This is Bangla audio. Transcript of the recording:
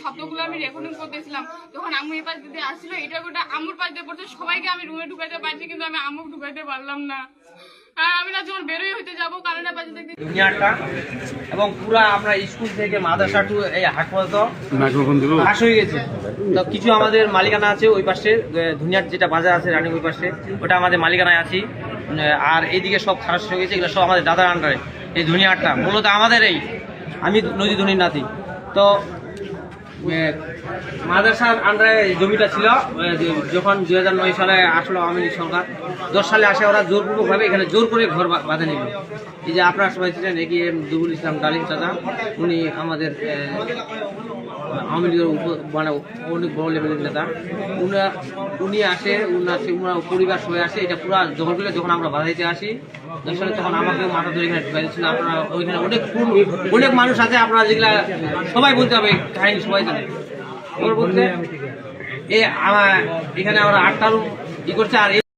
শব্দগুলো আমি রেকর্ডিং করতেছিলাম, তখন আম্মু এই পাশ দিতে আসছিল, এটা গোটা আম্মুর পাশ দিয়ে পড়ছে, সবাইকে আমি রুমে ঢুকাইতে পারছি, কিন্তু আমি আম্মুকে ঢুকাইতে পারলাম না। আমি না যখন বেরোই হইতে যাবো কারণে পাশে দেখতে দুনিয়াটা এবং পুরা আমরা স্কুল থেকে মাদ্রাসা টু এই হাট পর্যন্ত ফাঁস হয়ে গেছে। তো কিছু আমাদের মালিকানা আছে ওই পাশে, দুনিয়ার যেটা বাজার আছে রানিং ওই পাশে, ওটা আমাদের মালিকানায় আছি। আর এইদিকে সব খারাপ হয়ে গেছে, এগুলো সব আমাদের দাদার আন্ডারে। এই দুনিয়াটা মূলত আমাদের, আমি নদী ধনির নাতি। তো মাদ্রাসার আন্ডারে জমিটা ছিল, যখন 2009 সালে আসলো আওয়ামী লীগ সরকার, 10 সালে আসে ওরা জোরপূর্বকভাবে এখানে জোর করে ঘর বাঁধে নিল। এই যে আপনারা সবাই ছিলেন, এগিয়ে দুবুল ইসলাম ডালিম চাচা, উনি আমাদের আওয়ামী লীগের মানে অনেক বড় লেভেলের নেতা। উনি আসে, উনার পরিবার সবাই আসে, এটা পুরো দখল করে যখন আমরা বাধা দিতে আসি 10 সালে, তখন আমাকেও মাথা ধরে এখানে ঢুকাই দিচ্ছিল। আপনারা ওইখানে অনেক মানুষ আছে, আপনারা যেগুলা সবাই বলতে হবে কাহিনী, সবাই জানে। বলতে এখানে আমরা 8টা রুম ই করছে। আর